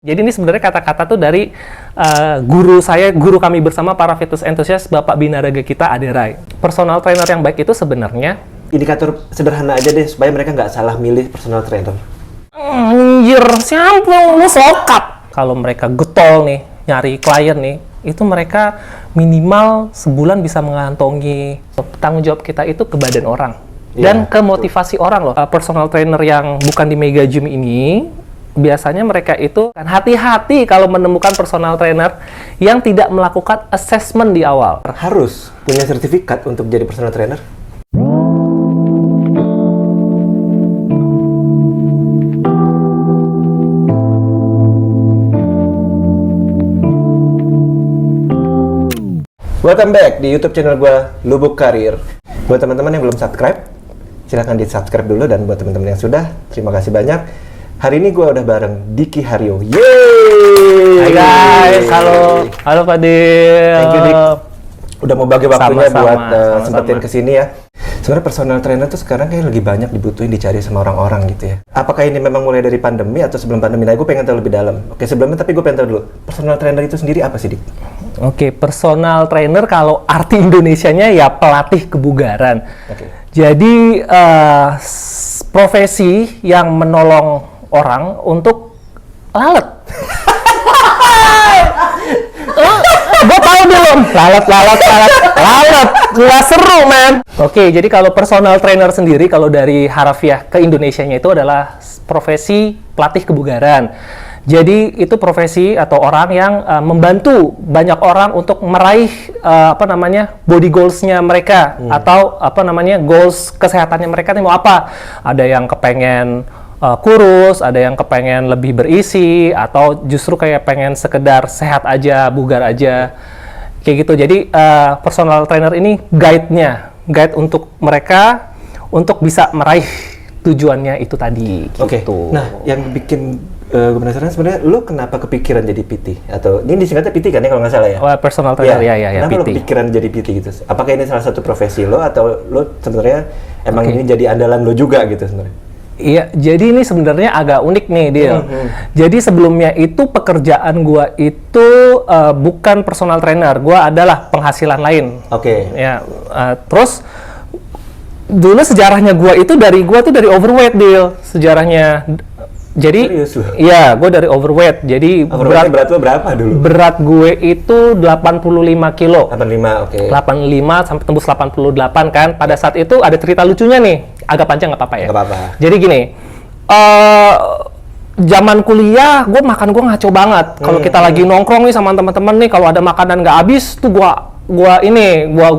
Jadi ini sebenarnya kata-kata tuh dari guru kami bersama para fitness enthusiast, Bapak Binaraga kita, Aderai. Personal trainer yang baik itu sebenarnya indikator sederhana aja deh supaya mereka nggak salah milih personal trainer. Anjir, siapa lu sokap? Kalau mereka getol nih, nyari klien nih, itu mereka minimal sebulan bisa mengantongi. Tanggung jawab kita itu ke badan orang dan ke motivasi orang loh. Personal trainer yang bukan di Mega Gym ini, biasanya mereka itu kan hati-hati kalau menemukan personal trainer yang tidak melakukan assessment di awal. Harus punya sertifikat untuk jadi personal trainer? Welcome back di YouTube channel gue, Lubuk Karir. Buat teman-teman yang belum subscribe, silahkan di-subscribe dulu. Dan buat teman-teman yang sudah, terima kasih banyak. Hari ini gue udah bareng Diki Haryo. Yeay! Hai guys, halo Pak Dil. Thank you, Dik. Udah mau bagi waktunya buat sempetin kesini ya. Sebenarnya personal trainer tuh sekarang kayak lagi banyak dibutuhin, dicari sama orang-orang gitu ya. Apakah ini memang mulai dari pandemi atau sebelum pandemi? Nah, gue pengen tahu lebih dalam. Oke, sebelumnya tapi gue pengen tahu dulu, personal trainer itu sendiri apa sih, Dik? Oke, personal trainer kalau arti Indonesianya ya pelatih kebugaran. Oke. Jadi profesi yang menolong orang untuk lalet. Gue tahu belum? Lalet. Nggak seru, man. Oke, jadi kalau personal trainer sendiri, kalau dari harafiah ke Indonesianya itu adalah profesi pelatih kebugaran. Jadi itu profesi atau orang yang membantu banyak orang untuk meraih body goals-nya mereka atau goals kesehatannya mereka nih mau apa? Ada yang kepengen kurus, ada yang kepengen lebih berisi, atau justru kayak pengen sekedar sehat aja, bugar aja, kayak gitu. Jadi personal trainer ini guide untuk mereka untuk bisa meraih tujuannya itu tadi. Oke. Gitu. Nah, yang bikin gue penasaran sebenarnya, lu kenapa kepikiran jadi PT? Atau ini disingkatnya PT kan ya kalau nggak salah ya? Personal trainer ya. Kenapa PT. lu kepikiran jadi PT gitu? Apakah ini salah satu profesi lo atau lo sebenarnya emang ini jadi andalan lo juga gitu sebenarnya? Iya, jadi ini sebenarnya agak unik nih, Dil. Jadi sebelumnya itu pekerjaan gua itu bukan personal trainer, gua adalah penghasilan lain. Oke. Ya, terus dulu sejarahnya gua tuh dari overweight, Dil. Sejarahnya. Jadi, iya, gue dari overweight. Jadi berat lo berapa dulu? Berat gue itu 85 kilo. 85, oke. 85 sampai tembus 88 kan. Pada saat itu ada cerita lucunya nih. Agak panjang nggak apa-apa ya? Nggak apa-apa. Jadi gini, zaman kuliah gue ngaco banget. Kalau kita lagi nongkrong nih sama teman-teman nih, kalau ada makanan nggak habis tuh gua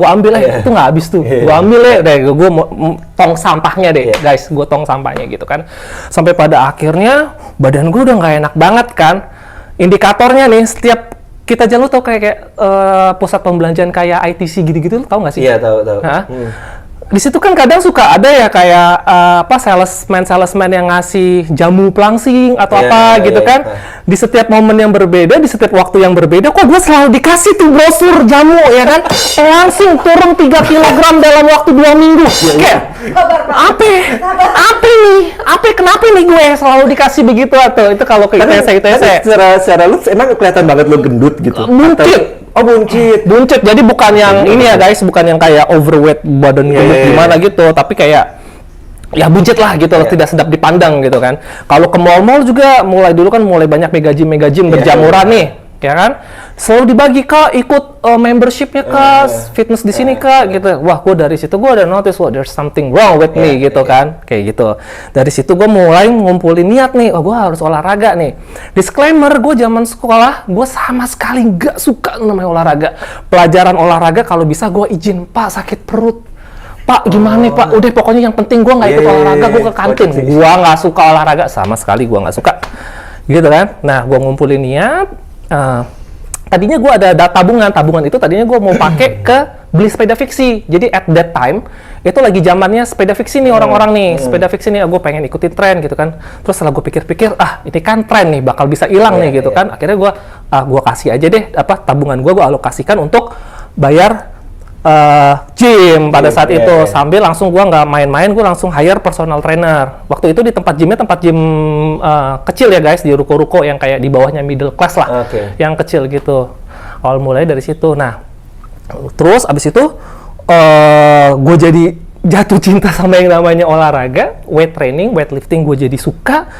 ambil itu nggak habis tuh. Gua ambil gue tong sampahnya deh, guys. Gue tong sampahnya gitu kan. Sampai pada akhirnya badan gue udah nggak enak banget kan. Indikatornya nih, setiap kita jalan tau kayak pusat pembelanjaan kayak ITC gitu-gitu, tau nggak sih? Iya, tahu. Di situ kan kadang suka ada ya kayak salesman yang ngasih jamu pelangsing atau kan. Di setiap momen yang berbeda, di setiap waktu yang berbeda, kok gue selalu dikasih tuh brosur jamu ya kan, pelangsing turun 3 kg dalam waktu 2 minggu. Kayak kenapa nih gue selalu dikasih begitu atau itu kalau ke ITC. Secara lu emang kelihatan banget lu gendut gitu. Buncit. Jadi bukan yang ini ya guys, bukan yang kayak overweight badan gendut gimana gitu, tapi kayak ya buncit lah gitu, tidak sedap dipandang gitu kan. Kalau ke mall-mall juga mulai banyak mega gym berjamuran nih, ya kan? Selalu dibagi Kak, ikut membershipnya Kak, fitness di sini Kak gitu. Wah, gue dari situ gue ada notice, there's something wrong with me gitu kan, kayak gitu. Dari situ gue mulai ngumpulin niat nih, gue harus olahraga nih. Disclaimer, gue zaman sekolah gue sama sekali nggak suka namanya olahraga. Pelajaran olahraga kalau bisa gue izin, Pak sakit perut. Pak, gimana nih Pak? Udah pokoknya yang penting gue nggak ikut olahraga, gue ke kantin. Gue nggak suka olahraga, sama sekali gue nggak suka. Gitu kan? Nah, gue ngumpulin niat. Tadinya gue ada tabungan itu tadinya gue mau pakai ke beli sepeda fiksi. Jadi at that time itu lagi zamannya sepeda fiksi nih orang-orang nih. Sepeda fiksi nih, gue pengen ikutin tren gitu kan. Terus setelah gue pikir-pikir, ini kan tren nih, bakal bisa hilang nih gitu kan. Akhirnya gue kasih aja deh tabungan gue alokasikan untuk bayar gym pada saat Iya, itu. iya. Sambil langsung gue nggak main-main, gue langsung hire personal trainer. Waktu itu di tempat gym kecil ya guys, di ruko-ruko yang kayak di bawahnya middle class lah, Oke. yang kecil gitu. Awal mulai dari situ. Nah, terus abis itu gue jadi jatuh cinta sama yang namanya olahraga, weight training, weightlifting. Gue jadi suka.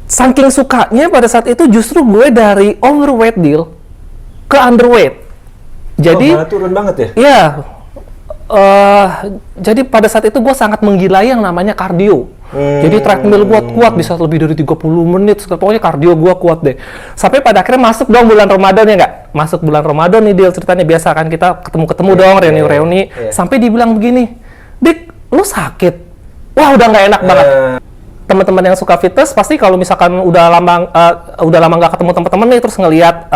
Saking sukanya pada saat itu justru gue dari overweight deal ke underweight. Jadi malah turun banget ya? iya, jadi pada saat itu gue sangat menggilai yang namanya kardio. Jadi treadmill gue kuat bisa lebih dari 30 menit, pokoknya kardio gue kuat deh. Sampai pada akhirnya masuk dong bulan Ramadan ya nggak? Masuk bulan Ramadan nih Dil, ceritanya biasa kan kita ketemu-ketemu dong, reuni-reuni. Sampai dibilang begini, Dik, lu sakit? Wah udah nggak enak banget. Teman-teman yang suka fitness pasti kalau misalkan udah lama nggak ketemu teman-teman nih, terus ngelihat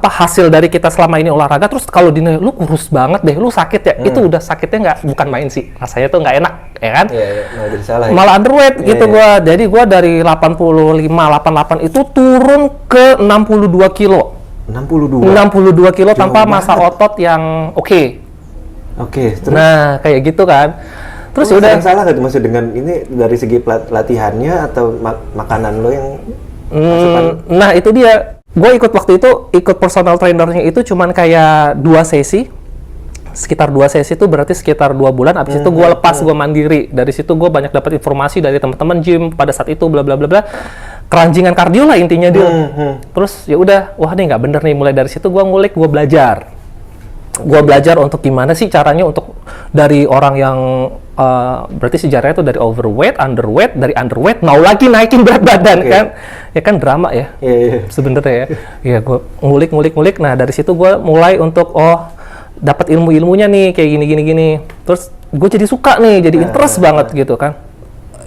hasil dari kita selama ini olahraga, terus kalau dinilai lu kurus banget deh, lu sakit ya, itu udah sakitnya bukan main sih, rasanya tuh nggak enak ya kan. Malah jadi salah ya? Malah underweight gitu gua. Jadi gua dari 88 itu turun ke 62 kilo 62 kilo tanpa banget. massa otot yang oke. Oke, terus Nah kayak gitu kan. Terus lu udah yang salah nggak tuh maksud dengan ini dari segi latihannya atau makanan lo yang asupan? Nah itu dia, gue ikut personal trainernya itu cuman kayak 2 sesi, sekitar 2 sesi itu berarti sekitar 2 bulan. Abis itu gue lepas, gue mandiri. Dari situ gue banyak dapat informasi dari teman-teman gym pada saat itu, bla bla bla bla, keranjingan kardio lah intinya dia. Terus ya udah, wah nih nggak bener nih. Mulai dari situ gue ngulik, gue belajar. Gue belajar untuk gimana sih caranya untuk dari orang yang berarti sejarahnya itu dari overweight, underweight, dari underweight mau lagi naikin berat badan kan, ya kan drama ya sebenarnya ya. Ya gue ngulik. Nah dari situ gue mulai untuk dapat ilmunya nih kayak gini. Terus gue jadi suka nih, jadi interest banget gitu kan.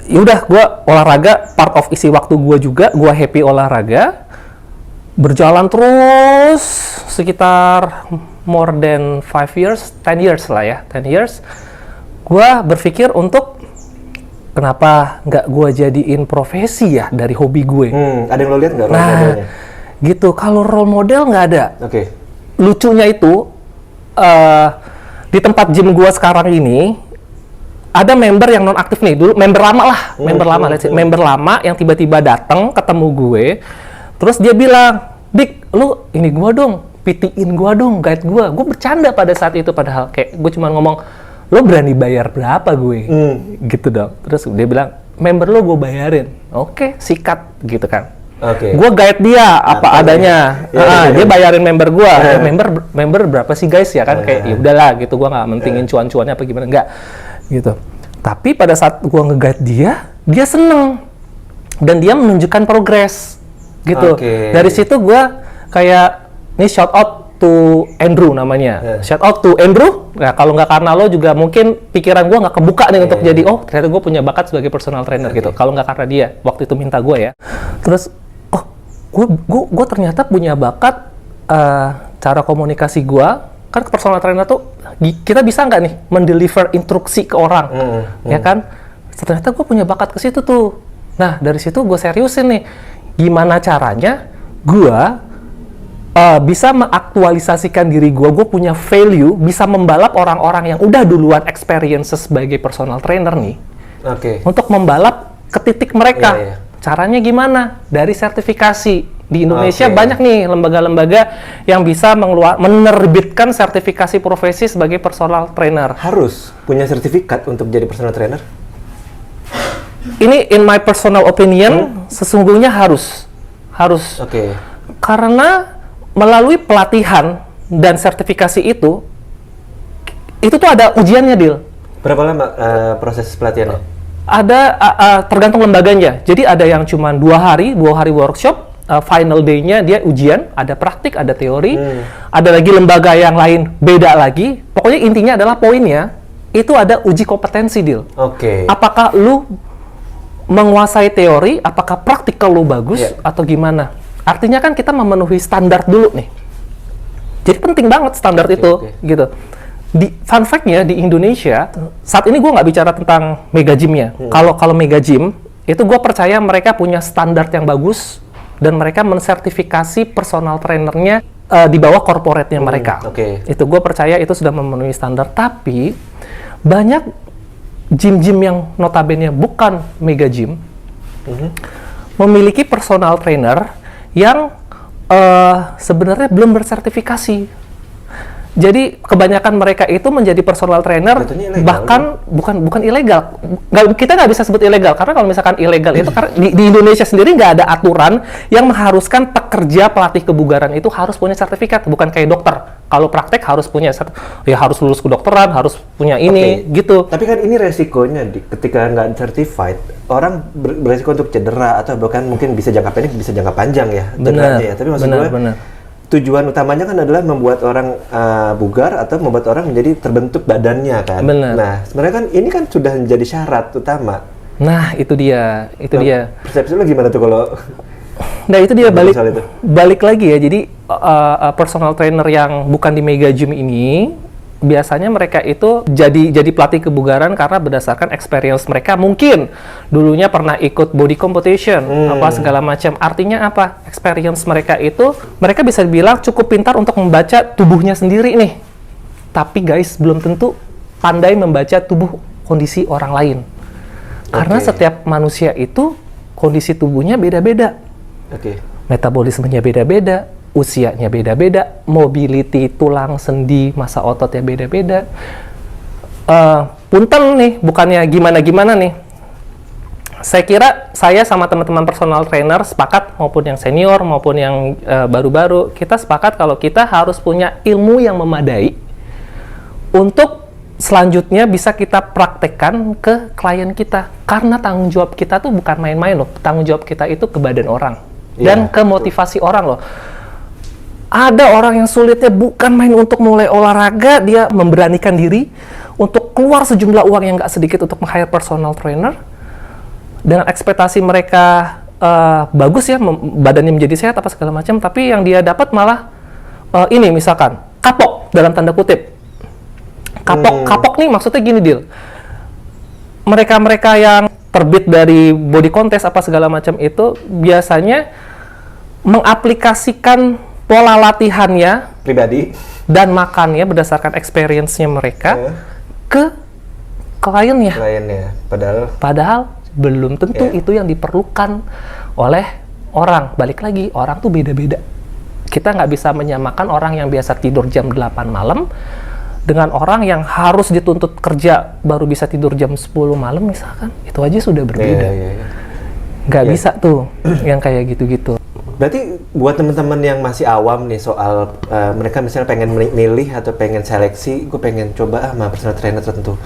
Yaudah gue olahraga part of isi waktu gue juga, gue happy olahraga. Berjalan terus sekitar more than 5 years, 10 years lah ya, 10 years. Gua berpikir untuk kenapa nggak gua jadiin profesi ya dari hobi gue. Ada yang lo lihat nggak role modelnya? Gitu. Kalau role model nggak ada. Oke. Lucunya itu di tempat gym gua sekarang ini ada member yang non aktif nih. Dulu member lama lah, member lama yang tiba-tiba datang ketemu gue. Terus dia bilang, Dik, lu ini gua dong, PT-in gua dong, guide gua. Gue bercanda pada saat itu, padahal kayak gue cuma ngomong, lo berani bayar berapa gue? Gitu dong. Terus dia bilang, member lo gue bayarin. Oke, sikat gitu kan. Gue guide dia apa adanya. Dia bayarin member gue. Member berapa sih guys ya kan? Kayak ya udahlah gitu. Gue nggak mentingin cuan-cuannya apa gimana, enggak gitu. Tapi pada saat gue nge-guide dia seneng dan dia menunjukkan progres gitu. Dari situ gue kayak ini shout out to Andrew namanya. Shout out to Andrew. Nah, kalau nggak karena lo juga mungkin pikiran gue nggak kebuka nih untuk jadi ternyata gue punya bakat sebagai personal trainer gitu. Kalau nggak karena dia waktu itu minta gue ya. Terus gue ternyata punya bakat cara komunikasi gue. Kan personal trainer tuh kita bisa nggak nih mendeliver instruksi ke orang, ya kan? Ternyata gue punya bakat ke situ tuh. Nah dari situ gue seriusin nih, gimana caranya gue bisa mengaktualisasikan diri gue punya value, bisa membalap orang-orang yang udah duluan experiences sebagai personal trainer nih, untuk membalap ke titik mereka. Caranya gimana? Dari sertifikasi. Di Indonesia banyak nih lembaga-lembaga yang bisa menerbitkan sertifikasi profesi sebagai personal trainer. Harus punya sertifikat untuk jadi personal trainer? Ini in my personal opinion, sesungguhnya harus. Karena melalui pelatihan dan sertifikasi itu tuh ada ujiannya, Dil. Berapa lama proses pelatihannya? Ada tergantung lembaganya. Jadi ada yang cuma 2 hari workshop, final day-nya dia ujian, ada praktik, ada teori. Ada lagi lembaga yang lain beda lagi. Pokoknya intinya adalah poinnya itu ada uji kompetensi, Dil. Apakah lu menguasai teori, apakah praktikal lu bagus atau gimana? Artinya kan kita memenuhi standar dulu nih. Jadi penting banget standar itu, gitu. Fun fact-nya di Indonesia, saat ini gue nggak bicara tentang mega gym-nya. Kalau mega gym, itu gue percaya mereka punya standar yang bagus dan mereka mensertifikasi personal trainernya di bawah corporate-nya mereka. Oke. Itu gue percaya itu sudah memenuhi standar. Tapi banyak gym-gym yang notabene bukan mega gym memiliki personal trainer yang sebenarnya belum bersertifikasi. Jadi kebanyakan mereka itu menjadi personal trainer, ilegal, bahkan bukan ilegal. Kita nggak bisa sebut ilegal karena kalau misalkan ilegal itu karena di Indonesia sendiri nggak ada aturan yang mengharuskan pekerja pelatih kebugaran itu harus punya sertifikat, bukan kayak dokter. Kalau praktek harus punya ya harus lulus kedokteran, harus punya ini gitu. Tapi kan ini resikonya ketika nggak certified, orang beresiko untuk cedera atau bahkan mungkin bisa jangka pendek, bisa jangka panjang ya cederanya ya. Tapi maksud gue tujuan utamanya kan adalah membuat orang bugar atau membuat orang menjadi terbentuk badannya kan. Bener. Nah, sebenarnya kan ini kan sudah menjadi syarat utama. Nah, itu dia. Persepsi lo gimana tuh kalau Nah, itu dia balik lagi ya. Jadi personal trainer yang bukan di mega gym ini biasanya mereka itu jadi pelatih kebugaran karena berdasarkan experience mereka, mungkin dulunya pernah ikut body competition apa segala macam. Artinya apa? Experience mereka itu mereka bisa dibilang cukup pintar untuk membaca tubuhnya sendiri nih. Tapi guys, belum tentu pandai membaca tubuh kondisi orang lain. Karena setiap manusia itu kondisi tubuhnya beda-beda. Metabolismenya beda-beda, usianya beda-beda, mobility tulang, sendi, massa ototnya beda-beda. Punten nih, bukannya gimana-gimana nih. Saya kira saya sama teman-teman personal trainer sepakat, maupun yang senior maupun yang baru-baru, kita sepakat kalau kita harus punya ilmu yang memadai untuk selanjutnya bisa kita praktekkan ke klien kita. Karena tanggung jawab kita tuh bukan main-main loh. Tanggung jawab kita itu ke badan orang dan ke motivasi orang loh. Ada orang yang sulitnya bukan main untuk mulai olahraga, dia memberanikan diri untuk keluar sejumlah uang yang nggak sedikit untuk meng-hire personal trainer. Dengan ekspektasi mereka bagus ya, badannya menjadi sehat apa segala macam, tapi yang dia dapat malah ini misalkan kapok dalam tanda kutip. Kapok nih maksudnya gini Dil. Mereka-mereka yang terbit dari body contest apa segala macam itu biasanya mengaplikasikan pola latihannya pribadi dan makannya berdasarkan experience-nya mereka ke kliennya. Padahal belum tentu itu yang diperlukan oleh orang. Balik lagi, orang tuh beda-beda. Kita nggak bisa menyamakan orang yang biasa tidur jam 8 malam dengan orang yang harus dituntut kerja baru bisa tidur jam 10 malam misalkan. Itu aja sudah berbeda. Nggak bisa tuh yang kayak gitu-gitu. Berarti buat teman-teman yang masih awam nih soal mereka misalnya pengen milih atau pengen seleksi, gue pengen coba sama personal trainer tertentu.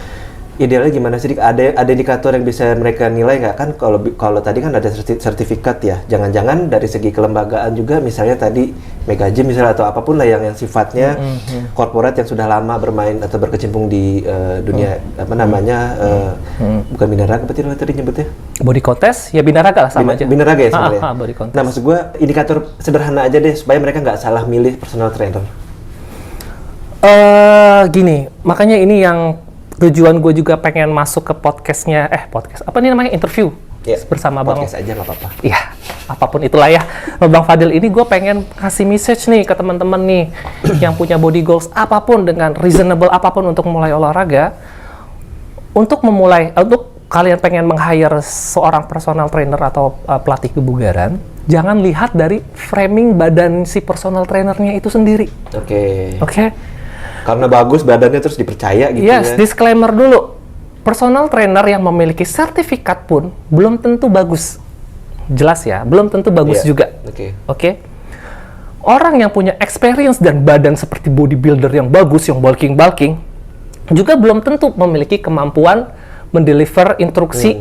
Idealnya gimana sih? Ada indikator yang bisa mereka nilai nggak? Kan kalau tadi kan ada sertifikat ya. Jangan-jangan dari segi kelembagaan juga, misalnya tadi mega gym misalnya atau apapun lah yang sifatnya corporate yang sudah lama bermain atau berkecimpung di dunia apa namanya bukan binaraga, berarti lo tadi nyebutnya body contest ya, binaraga lah sama aja. Binaraga ya sebenarnya. Body contest. Nah maksud gue indikator sederhana aja deh supaya mereka nggak salah milih personal trainer. Gini, makanya ini yang tujuan gue juga pengen masuk ke podcastnya, podcast apa nih namanya, interview bersama Bang. Podcast aja nggak apa-apa. Iya, apapun itulah ya. Bang Fadil ini gue pengen kasih message nih ke teman-teman nih yang punya body goals apapun dengan reasonable apapun untuk mulai olahraga. Untuk kalian pengen meng-hire seorang personal trainer atau pelatih kebugaran, jangan lihat dari framing badan si personal trainernya itu sendiri. Oke. Karena bagus badannya terus dipercaya gitu ya. Disclaimer dulu. Personal trainer yang memiliki sertifikat pun belum tentu bagus. Jelas ya, belum tentu bagus juga. Oke. Orang yang punya experience dan badan seperti bodybuilder yang bagus, yang bulking, juga belum tentu memiliki kemampuan mendeliver instruksi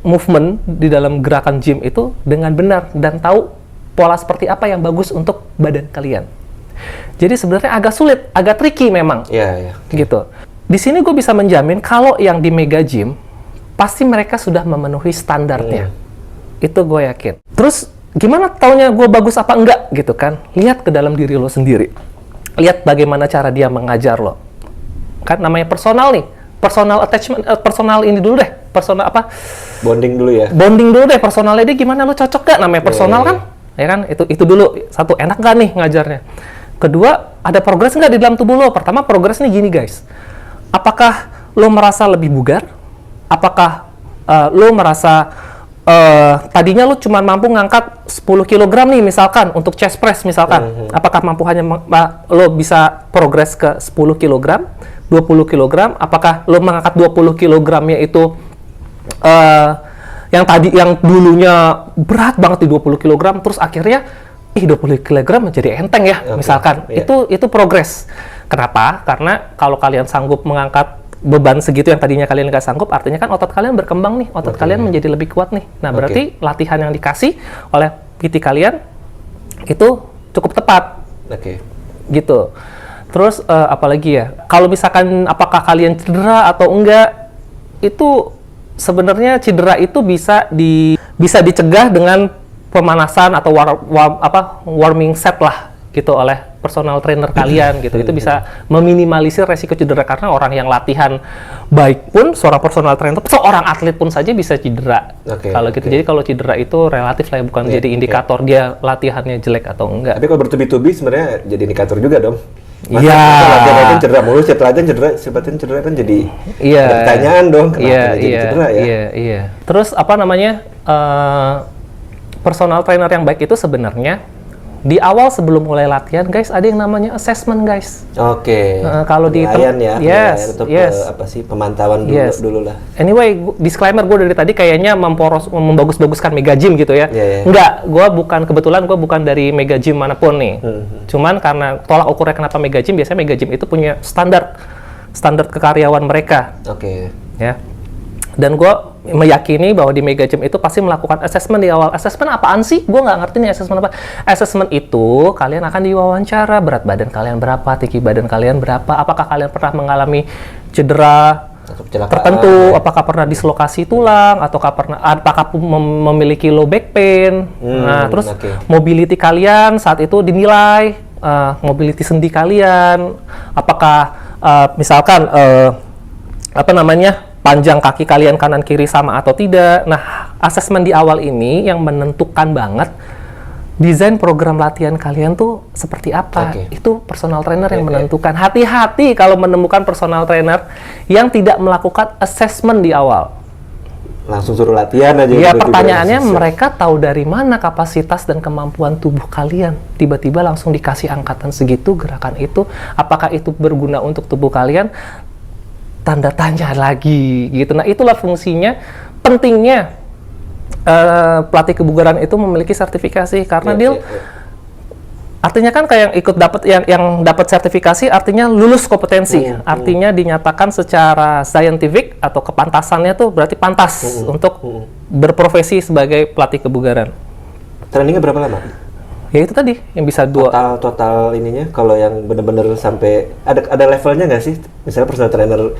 movement di dalam gerakan gym itu dengan benar dan tahu pola seperti apa yang bagus untuk badan kalian. Jadi sebenarnya agak sulit, agak tricky memang. Gitu. Di sini gue bisa menjamin kalau yang di mega gym pasti mereka sudah memenuhi standarnya. Itu gue yakin. Terus gimana taunya gue bagus apa enggak gitu kan? Lihat ke dalam diri lo sendiri. Lihat bagaimana cara dia mengajar lo. Kan namanya personal nih. Personal attachment, personal ini dulu deh. Personal apa? Bonding dulu ya. Bonding dulu deh. Personalnya dia gimana, lo cocok gak? Namanya personal kan? Ya kan? Itu dulu. Satu, enak gak nih ngajarnya? Kedua, ada progres nggak di dalam tubuh lo? Pertama, progresnya gini guys. Apakah lo merasa lebih bugar? Apakah lo merasa tadinya lo cuma mampu ngangkat 10 kg nih misalkan untuk chest press misalkan. Apakah mampu hanya lo bisa progres ke 10 kg, 20 kg? Apakah lo mengangkat 20 kg-nya itu yang dulunya berat banget di 20 kg terus akhirnya 20 kg menjadi enteng ya, misalkan. Itu progres. Kenapa? Karena kalau kalian sanggup mengangkat beban segitu yang tadinya kalian nggak sanggup, artinya kan otot kalian berkembang nih, otot kalian menjadi lebih kuat nih. Nah, berarti latihan yang dikasih oleh PT kalian itu cukup tepat. Gitu. Terus apalagi ya? Kalau misalkan apakah kalian cedera atau enggak, itu sebenarnya cedera itu bisa dicegah dengan pemanasan atau warming set lah gitu oleh personal trainer kalian gitu. Itu bisa meminimalisir resiko cedera karena orang yang latihan baik pun seorang personal trainer, seorang atlet pun saja bisa cedera. Kalau gitu. Jadi kalau cedera itu relatif lah, bukan jadi indikator dia latihannya jelek atau enggak. Tapi kalau bertubi-tubi sebenarnya jadi indikator juga dong. Iya. Latihan cedera mulu, setiap latihan cedera kan jadi pertanyaan dong, kenapa jadi cedera ya? Iya. Terus apa namanya? Personal trainer yang baik itu sebenarnya di awal sebelum mulai latihan guys ada yang namanya assessment guys. Kalau di pemantauan dulu lah. Anyway, disclaimer gue dari tadi kayaknya membagus-baguskan Mega Gym gitu ya. Enggak, kebetulan gue bukan dari Mega Gym manapun nih. Cuman karena tolak ukurnya kenapa Mega Gym, biasanya Mega Gym itu punya standar kekaryawan mereka. Ya. Dan gue meyakini bahwa di Mega Gym itu pasti melakukan assessment di awal. Assessment apaan sih? Gue nggak ngerti nih assessment apa. Assessment itu kalian akan diwawancara, berat badan kalian berapa, tinggi badan kalian berapa, apakah kalian pernah mengalami cedera tertentu, apakah pernah dislokasi tulang, apakah memiliki low back pain. Terus mobility kalian saat itu dinilai, mobility sendi kalian, apakah misalkan panjang kaki kalian kanan kiri sama atau tidak. Nah, asesmen di awal ini yang menentukan banget desain program latihan kalian tuh seperti apa. Itu personal trainer yang menentukan. Hati-hati kalau menemukan personal trainer yang tidak melakukan asesmen di awal. Langsung suruh latihan aja. Ya, pertanyaannya mereka tahu dari mana kapasitas dan kemampuan tubuh kalian. Tiba-tiba langsung dikasih angkatan segitu, gerakan itu. Apakah itu berguna untuk tubuh kalian? Tanda tanya lagi gitu. Nah, itulah fungsinya pentingnya pelatih kebugaran itu memiliki sertifikasi karena artinya kan kayak yang dapat sertifikasi artinya lulus kompetensi, artinya dinyatakan secara saintifik atau kepantasannya tuh berarti pantas untuk berprofesi sebagai pelatih kebugaran. Trainingnya berapa lama? Ya itu tadi yang bisa total ininya, kalau yang benar-benar sampai ada levelnya nggak sih? Misalnya personal trainer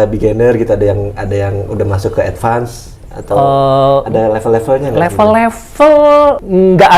beginner gitu, ada yang udah masuk ke advance atau ada level-levelnya nggak? Level nggak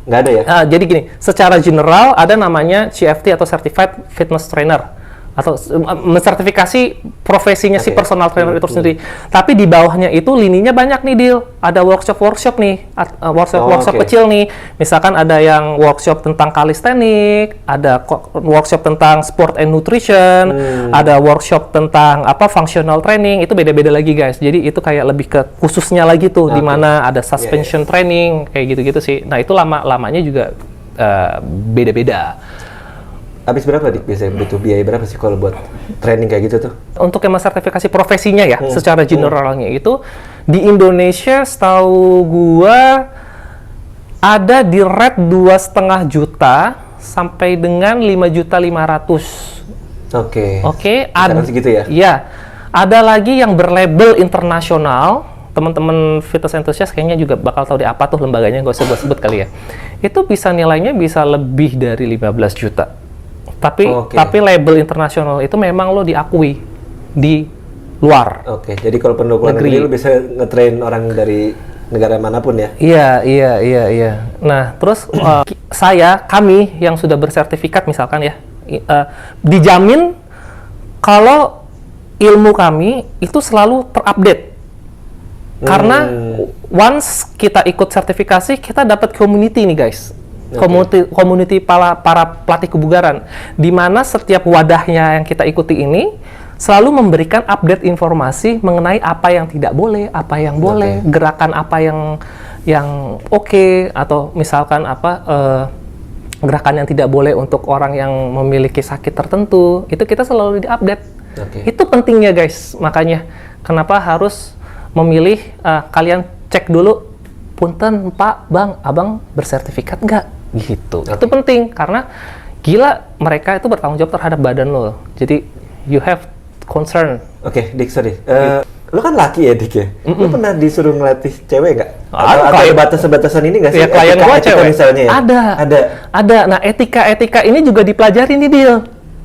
ada ya? Jadi gini, secara general ada namanya CFT atau Certified Fitness Trainer atau mensertifikasi profesinya si personal trainer itu sendiri. Tapi di bawahnya itu lininya banyak nih, Dil. Ada workshop nih, workshop kecil nih. Misalkan ada yang workshop tentang calisthenics, ada workshop tentang sport and nutrition, ada workshop tentang functional training. Itu beda-beda lagi, guys. Jadi itu kayak lebih ke khususnya lagi tuh, di mana ada suspension training kayak gitu-gitu sih. Nah, itu lamanya juga beda-beda. Habis berapa biasanya butuh biaya berapa sih kalau buat training kayak gitu tuh? Untuk yang sertifikasi profesinya ya, secara generalnya itu di Indonesia setahu gua ada di rate 2,5 juta sampai dengan 5.500.000. Oke. Ada segitu ya? Iya. Ada lagi yang berlabel internasional. Teman-teman fitness enthusiast kayaknya juga bakal tahu di apa tuh lembaganya, nggak usah gue sebut kali ya. Itu bisa nilainya bisa lebih dari 15 juta. Tapi label internasional itu memang lo diakui di luar. Jadi kalau penduduk luar negeri lo bisa ngetrain orang dari negara manapun ya? Iya. Nah, terus kami yang sudah bersertifikat misalkan ya, dijamin kalau ilmu kami itu selalu terupdate. Karena once kita ikut sertifikasi, kita dapat community nih guys. community para pelatih kebugaran, di mana setiap wadahnya yang kita ikuti ini selalu memberikan update informasi mengenai apa yang tidak boleh, apa yang boleh, gerakan apa yang oke, atau misalkan gerakan yang tidak boleh untuk orang yang memiliki sakit tertentu, itu kita selalu diupdate. Itu pentingnya guys, makanya kenapa harus memilih, kalian cek dulu, punten Pak, Bang, Abang bersertifikat nggak? Gitu. Itu penting, karena gila mereka itu bertanggung jawab terhadap badan lo. Jadi you have concern. Dik, sorry. Lo kan laki ya, Dik ya? Lo pernah disuruh ngelatih cewek nggak? Ada ada batasan-batasan ini nggak sih? Ya, klien gua cewek. Misalnya ya? Ada. Nah, etika ini juga dipelajari nih, Dil.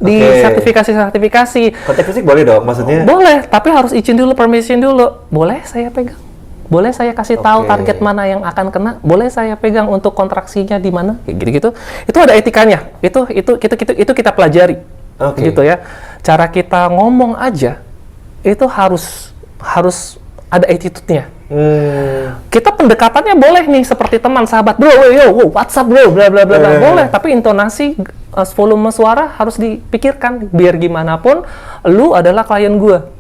Di sertifikasi. Kontak fisik boleh dong, maksudnya? Boleh, tapi harus izin dulu, permission dulu. Boleh saya pegang? Boleh saya kasih tahu target mana yang akan kena? Boleh saya pegang untuk kontraksinya di mana? Kayak gitu-gitu. Itu ada etikanya. Itu kita pelajari. Gitu ya. Cara kita ngomong aja itu harus ada attitude-nya. Kita pendekatannya boleh nih seperti teman, sahabat, bro, what's up bro, bla bla bla, boleh. Tapi intonasi, volume suara harus dipikirkan. Biar gimana pun, lu adalah klien gua.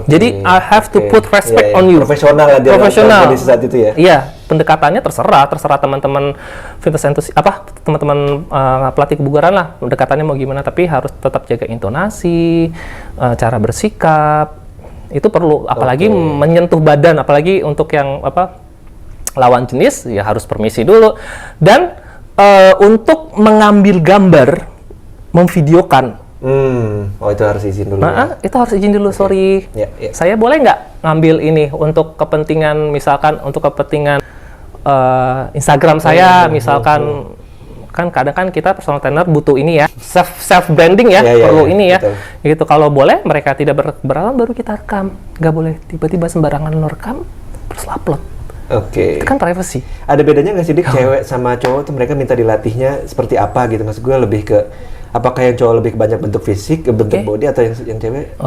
Jadi I have to put respect on you. Profesional lah dia dalam kondisi saat itu ya. Iya, pendekatannya terserah teman-teman fitness teman-teman pelatih kebugaran lah. Pendekatannya mau gimana, tapi harus tetap jaga intonasi, cara bersikap. Itu perlu, apalagi menyentuh badan, apalagi untuk yang lawan jenis ya harus permisi dulu. Dan untuk mengambil gambar, memvideokan. Itu harus izin dulu. Itu harus izin dulu, sorry. Saya boleh nggak ngambil ini untuk kepentingan, misalkan untuk kepentingan Instagram saya, misalkan kan kadang kan kita personal trainer butuh ini ya, self branding ya, perlu ini ya. Gitu, kalau boleh mereka tidak berkeberatan baru kita rekam. Nggak boleh tiba-tiba sembarangan rekam terus upload. Itu kan privacy. Ada bedanya nggak sih, Dik, cewek sama cowok tuh mereka minta dilatihnya seperti apa gitu? Maksud gue lebih ke apakah yang cowok lebih banyak bentuk fisik, bentuk body, atau yang cewek?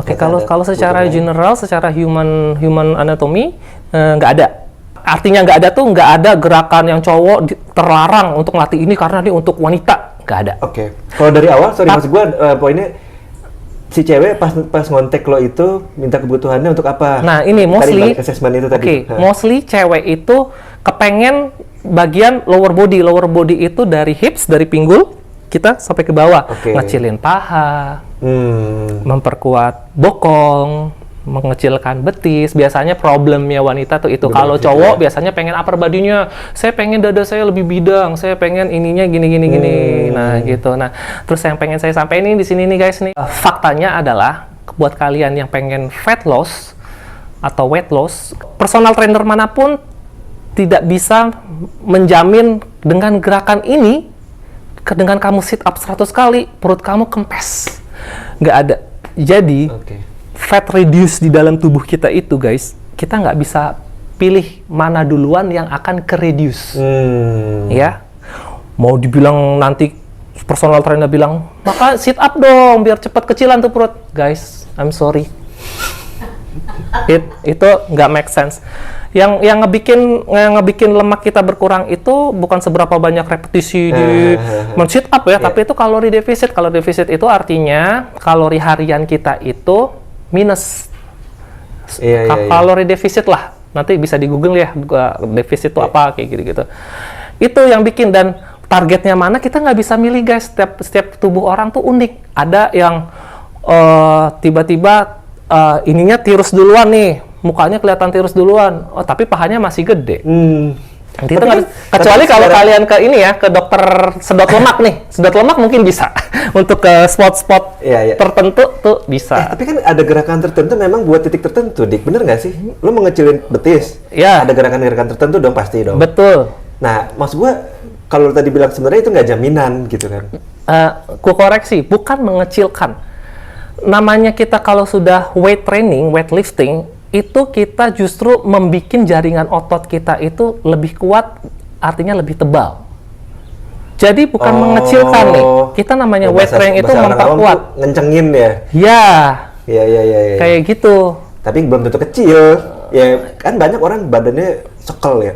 Kalau secara general, secara human anatomy nggak ada. Artinya nggak ada tuh, nggak ada gerakan yang cowok terlarang untuk latih ini karena ini untuk wanita, nggak ada. Kalau dari awal, maksud gue poinnya si cewek pas ngontek lo itu minta kebutuhannya untuk apa? Nah ini mostly, assessment itu tadi. Mostly cewek itu kepengen bagian lower body itu dari hips, dari pinggul kita sampai ke bawah, ngecilin paha, memperkuat bokong, mengecilkan betis. Biasanya problemnya wanita tuh itu. Kalau cowok biasanya pengen upper body-nya, saya pengen dada saya lebih bidang, saya pengen ininya gini. Nah gitu. Nah terus yang pengen saya sampaikan di sini nih guys nih, faktanya adalah buat kalian yang pengen fat loss atau weight loss, personal trainer manapun tidak bisa menjamin dengan gerakan ini, dengan kamu sit up 100 kali perut kamu kempes. Nggak ada. Jadi fat reduce di dalam tubuh kita itu guys, kita nggak bisa pilih mana duluan yang akan ke reduce. Ya, mau dibilang nanti personal trainer bilang maka sit up dong biar cepat kecilan tuh perut, guys, I'm sorry. Itu nggak make sense. Yang ngebikin lemak kita berkurang itu bukan seberapa banyak repetisi di men-sit up ya, tapi itu kalori defisit. Kalori defisit itu artinya kalori harian kita itu minus. Kalori defisit lah. Nanti bisa di Google ya, defisit itu apa, kayak gitu-gitu. Itu yang bikin, dan targetnya mana kita nggak bisa milih guys. Setiap tubuh orang tuh unik. Ada yang tiba-tiba ininya tirus duluan nih, mukanya kelihatan tirus duluan, tapi pahanya masih gede. Itu kan, kecuali kalau kalian ke ini ya, ke dokter sedot lemak nih, sedot lemak mungkin bisa untuk ke spot-spot tertentu tuh bisa. Tapi kan ada gerakan tertentu memang buat titik tertentu, Dik, bener nggak sih? Lu mau ngecilin betis, ada gerakan-gerakan tertentu dong, pasti dong. Betul. Nah, maksud gua kalau lu tadi bilang sebenarnya itu nggak jaminan gitu kan? Ku koreksi, bukan mengecilkan. Namanya kita kalau sudah weight training, weightlifting, itu kita justru membuat jaringan otot kita itu lebih kuat, artinya lebih tebal. Jadi bukan mengecilkan nih. Kita namanya weight training itu memperkuat. Ngencengin ya? Iya. Kayak gitu. Tapi belum tentu kecil. Ya kan banyak orang badannya sekel ya.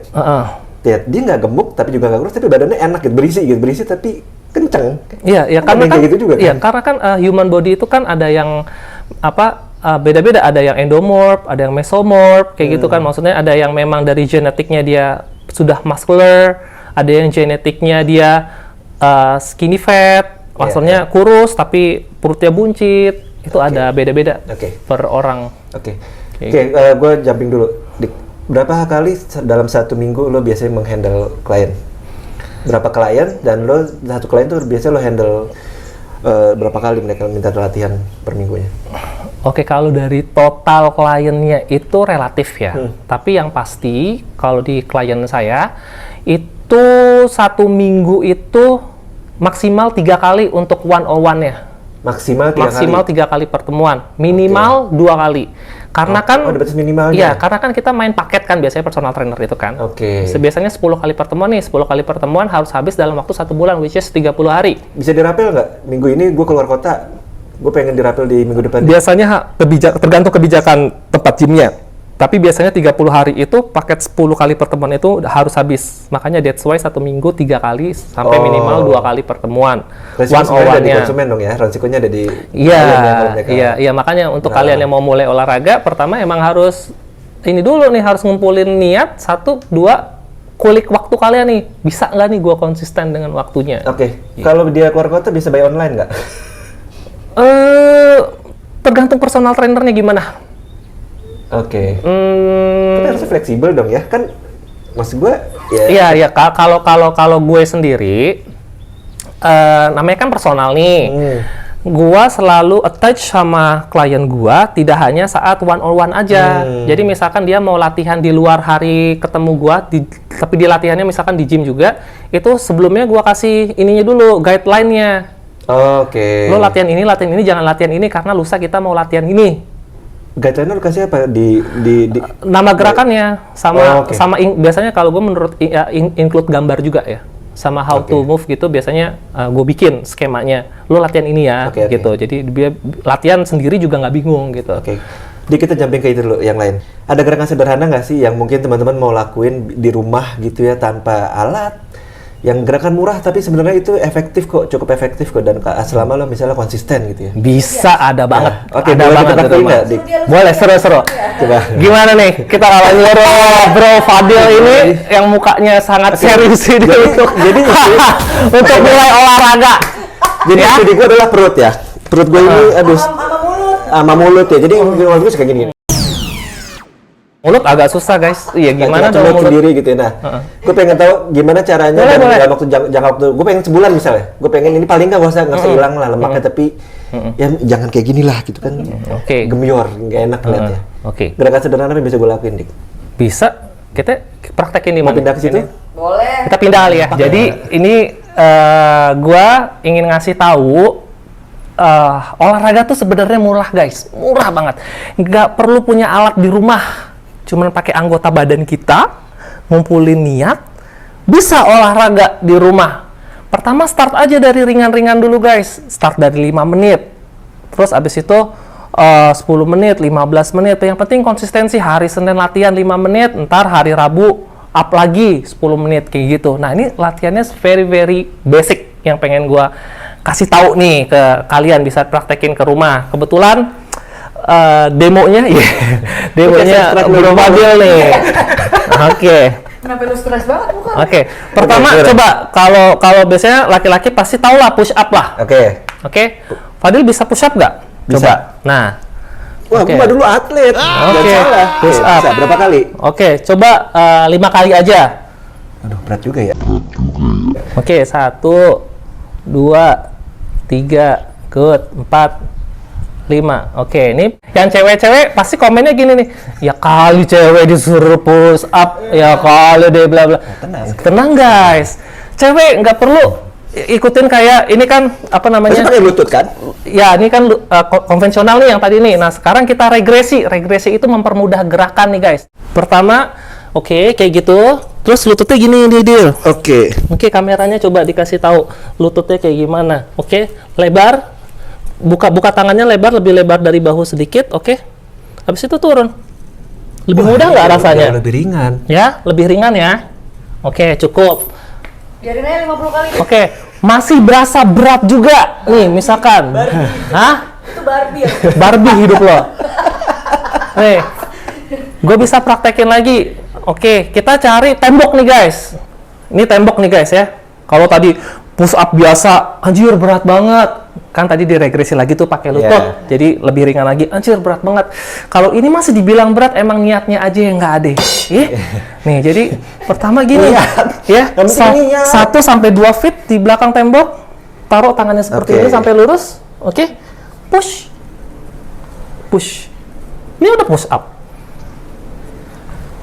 dia nggak gemuk tapi juga nggak kurus, tapi badannya enak gitu, berisi tapi kenceng. Iya, karena kan, gitu juga, kan? karena kan human body itu kan ada yang beda-beda, ada yang endomorph, ada yang mesomorph, kayak gitu kan. Maksudnya ada yang memang dari genetiknya dia sudah muscular, ada yang genetiknya dia skinny fat, maksudnya kurus tapi perutnya buncit. Itu ada beda-beda per orang. Oke, gue jumping dulu. Berapa kali dalam satu minggu lo biasanya menghandle klien? Berapa klien, dan lo satu klien tuh biasanya lo handle berapa kali mereka minta latihan per minggunya? Oke, kalau dari total kliennya itu relatif ya. Tapi yang pasti kalau di klien saya itu satu minggu itu maksimal 3 kali untuk one-on-one-nya. Maksimal 3 kali pertemuan, minimal 2 kali. Karena kan ada batas minimalnya. Iya, karena kan kita main paket kan biasanya personal trainer itu kan. Biasanya 10 kali pertemuan nih, 10 kali pertemuan harus habis dalam waktu 1 bulan, which is 30 hari. Bisa dirapel nggak? Minggu ini gue keluar kota, gue pengen dirapel di minggu depan. Biasanya tergantung kebijakan tempat gymnya. Tapi biasanya 30 hari itu paket 10 kali pertemuan itu harus habis. Makanya that's why 1 minggu 3 kali sampai minimal 2 kali pertemuan. Resikonya ada di konsumen dong ya, resikonya ada di Iya, makanya untuk kalian yang mau mulai olahraga, pertama emang harus ini dulu nih, harus ngumpulin niat, 1, 2, kulik waktu kalian nih. Bisa nggak nih gua konsisten dengan waktunya? Kalau dia keluar kota bisa buy online nggak? Tergantung personal trainernya gimana. Tapi harusnya fleksibel dong ya, kan maksud gue Iya, kalau gue sendiri namanya kan personal nih. Gua selalu attach sama klien gua, tidak hanya saat one on one aja. Jadi misalkan dia mau latihan di luar hari ketemu gua, tapi di latihannya misalkan di gym juga, itu sebelumnya gua kasih ininya dulu, guideline-nya. Lo latihan ini, jangan latihan ini karena lusa kita mau latihan ini. Guideline lu kasih apa nama gerakannya sama biasanya kalau gue menurut include gambar juga ya, sama how to move gitu. Biasanya gue bikin skemanya, lo latihan ini ya gitu. Jadi dia latihan sendiri juga nggak bingung gitu. Jadi kita jumping ke itu dulu, yang lain. Ada gerakan sederhana nggak sih yang mungkin teman-teman mau lakuin di rumah gitu ya, tanpa alat? Yang gerakan murah tapi sebenarnya itu efektif kok, cukup efektif kok, dan selama lo misalnya konsisten gitu ya. Bisa, ada banget. Ada banget di rumah. Boleh, seru-seru. Coba. Gimana nih? Kita lawan Bro Fadil ini yang mukanya sangat serius ini untuk mulai olahraga. Jadi studi gue adalah perut ya. Perut gue ini sama mulut ya. Jadi mulut gue kayak gini. Mulut agak susah guys. Iya, gimana dong mulut sendiri gitu ya. Nah, gue pengen tahu gimana caranya dalam waktu jangka waktu. Gue pengen sebulan misalnya. Gue pengen ini paling nggak usah hilang lah lemaknya, tapi ya jangan kayak gini lah gitu kan. Gemior, nggak enak lihatnya. Gerakan sederhana apa yang bisa gue lakuin, Dik? Bisa. Kita praktekin di mana? Mau pindah ke situ? Boleh. Kita pindah kali ya. Jadi ini gue ingin ngasih tahu olahraga tuh sebenarnya murah guys, murah banget. Nggak perlu punya alat di rumah. Cuman pakai anggota badan kita, ngumpulin niat, bisa olahraga di rumah. Pertama start aja dari ringan-ringan dulu guys. Start dari 5 menit. Terus abis itu 10 menit, 15 menit. Yang penting konsistensi, hari Senin latihan 5 menit, ntar hari Rabu up lagi 10 menit, kayak gitu. Nah ini latihannya very basic yang pengen gua kasih tahu nih ke kalian, bisa praktekin ke rumah. Kebetulan demonya Bro Fadil nih. Kenapa lu stres banget bukan? Pertama coba kalau biasanya laki-laki pasti tahu lah push up lah. Fadil bisa push up nggak? Coba. Nah. Wah, gua dulu atlet. Salah. Push up. Bisa, berapa kali? Coba 5 kali aja. Aduh, berat juga ya. 1, 2, 3, good, 4, 5. Ini yang cewek-cewek pasti komennya gini nih. Ya kali cewek disuruh push up, ya kali deh bla bla. Tenang guys. Cewek nggak perlu ikutin kayak ini kan apa namanya? Pakai lutut kan? Ya, ini kan konvensional nih yang tadi nih. Nah, sekarang kita regresi. Regresi itu mempermudah gerakan nih guys. Pertama, kayak gitu. Terus lututnya gini nih, Dil. Kameranya coba dikasih tahu lututnya kayak gimana. Lebar. Buka tangannya lebar, lebih lebar dari bahu sedikit, Habis itu turun. Lebih mudah nggak rasanya? Lebih ringan. Ya, lebih ringan ya. Oke, cukup. Biarin aja 50 kali. Oke, masih berasa berat juga. Nih, misalkan. Hah? Itu Barbie ya? Barbie hidup lo. Nih, gue bisa praktekin lagi. Oke, kita cari tembok nih guys. Ini tembok nih guys ya. Kalau tadi push up biasa, anjir berat banget. Kan tadi diregresi lagi tuh pakai lutut. Jadi lebih ringan lagi, anjir berat banget. Kalau ini masih dibilang berat, emang niatnya aja yang nggak ada. Nih, jadi pertama gini. Ya, 1 sampai 2 feet di belakang tembok. Taruh tangannya seperti ini sampai lurus. Oke. Push. Push. Ini udah push up.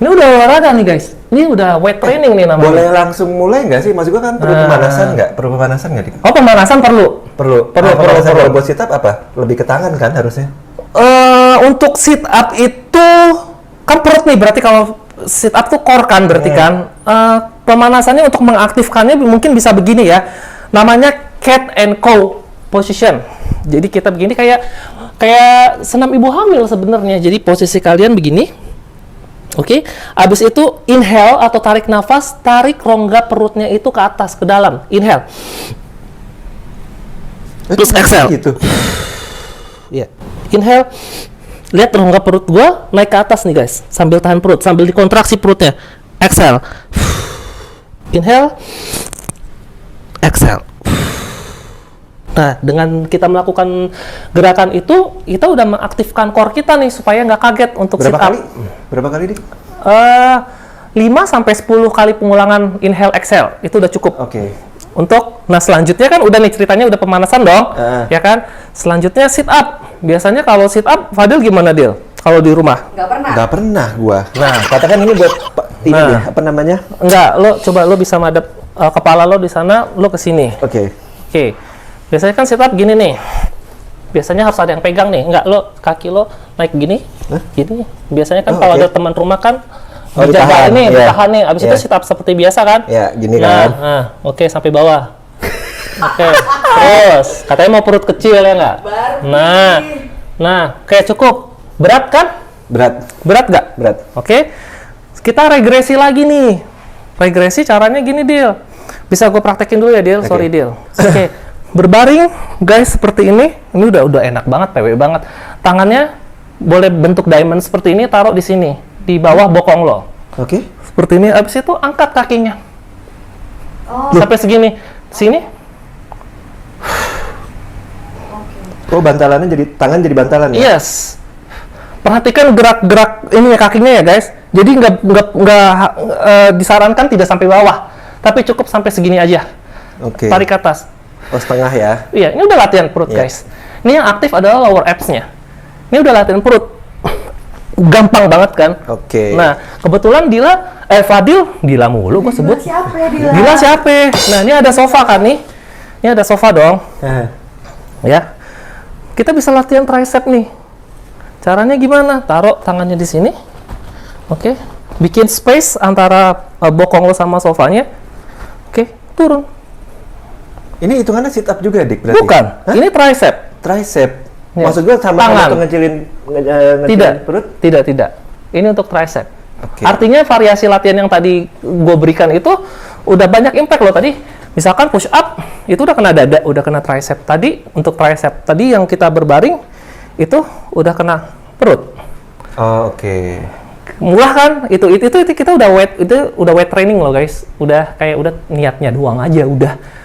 Ini udah olahraga nih guys. Ini udah weight training nih namanya. Boleh langsung mulai nggak sih? Maksud gua kan perlu pemanasan nggak? Perlu pemanasan nggak, Dik? Oh, pemanasan perlu. Perlu. Pemanasan kalau buat sit up apa? Lebih ke tangan kan harusnya? Untuk sit up itu kan perut nih, berarti kalau sit up tuh core kan berarti kan. Pemanasannya untuk mengaktifkannya mungkin bisa begini ya. Namanya cat and cow position. Jadi kita begini kayak senam ibu hamil sebenarnya. Jadi posisi kalian begini. Oke, abis itu inhale atau tarik nafas, tarik rongga perutnya itu ke atas, ke dalam. Inhale. Terus exhale. Gitu. Iya. Inhale. Lihat rongga perut gua naik ke atas nih guys, sambil tahan perut, sambil dikontraksi perutnya. Exhale. Inhale. Exhale. Nah, dengan kita melakukan gerakan itu, kita udah mengaktifkan core kita nih supaya nggak kaget untuk sit up. Berapa kali, Dik? 5 sampai 10 kali pengulangan inhale exhale itu udah cukup. Oke. Nah selanjutnya kan udah nih ceritanya udah pemanasan dong, ya kan? Selanjutnya sit up. Biasanya kalau sit up, Fadil gimana Dil? Kalau di rumah? Nggak pernah gua. Nah, katakan ini buat ini apa namanya? Enggak, lo bisa madep kepala lo di sana, lo ke sini. Oke. Biasanya kan sit up gini nih. Biasanya harus ada yang pegang nih. Enggak, kaki lo naik gini. Gini. Biasanya kan kalau ada teman rumah kan jaga ini, ditahan nih. Abis itu sit up seperti biasa kan? Ya, gini kan. Oke, sampai bawah. Oke. Terus, katanya mau perut kecil ya nggak? Nah, kayak cukup. Berat kan? Berat nggak? Berat. Oke. Kita regresi lagi nih. Regresi caranya gini, Dil. Bisa gue praktekin dulu ya, Dil? Sorry, Dil. Oke. Berbaring, guys, seperti ini. Ini udah enak banget, PW banget. Tangannya boleh bentuk diamond seperti ini, taruh di sini, di bawah bokong lo. Oke. Seperti ini. Abis itu angkat kakinya. Sampai segini. Sini. Oh, bantalannya tangan jadi bantalan ya? Yes. Perhatikan gerak-gerak ini kakinya ya, guys. Jadi nggak disarankan tidak sampai bawah, tapi cukup sampai segini aja. Oke. Tarik ke atas. Oh, setengah ya? Iya, ini udah latihan perut, guys. Ini yang aktif adalah lower abs-nya. Ini udah latihan perut. Gampang banget kan? Oke. Nah, kebetulan Fadil, Dila mulu gue sebut. Dila siapa? Nah, ini ada sofa kan nih. Ini ada sofa dong. Ya. Kita bisa latihan tricep nih. Caranya gimana? Taruh tangannya di sini. Oke. Bikin space antara bokong lo sama sofanya. Oke, turun. Ini hitungannya sit up juga, Dik, berarti? Bukan, ini tricep. Tricep. Ya. Maksud gue sama untuk ngecilin perut? Tidak. Ini untuk tricep. Okay. Artinya variasi latihan yang tadi gue berikan itu udah banyak impact loh tadi. Misalkan push up, itu udah kena dada, udah kena tricep. Tadi untuk tricep, tadi yang kita berbaring, itu udah kena perut. Oh, oke. Murah kan? Itu kita udah weight training loh guys. Udah niatnya doang aja udah.